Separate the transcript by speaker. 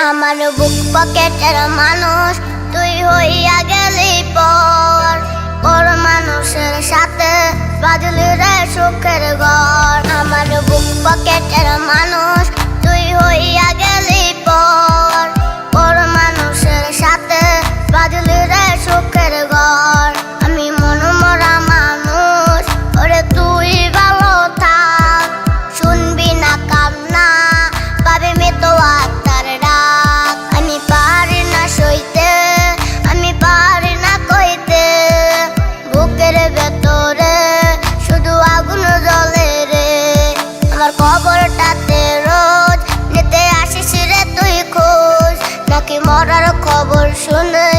Speaker 1: আমার বুক পকেটের মানুষ তুই হইয়া গেলি পর, পর মানুষের সাথে বাজলি রে সুখের ঘর। আমার বুক পকেটের মানুষ তুই হইয়া গেলি পর, পর মানুষের সাথে বাজলি রে সুখের ঘর। আমি মনমরা মানুষ, ওরে তুই ভালো থাক, শুনবি না কান্না পাবি মৃত আত্মার ডাক। আমি পারি না সইতে, আমি পারি না কইতে, বুকের ভেতরে শুধু আগুন জ্বলে রে। আমার খবরটাতে রোজ নিতে আসিস রে তুই খোঁজ, নাকি মরার খবর শুনে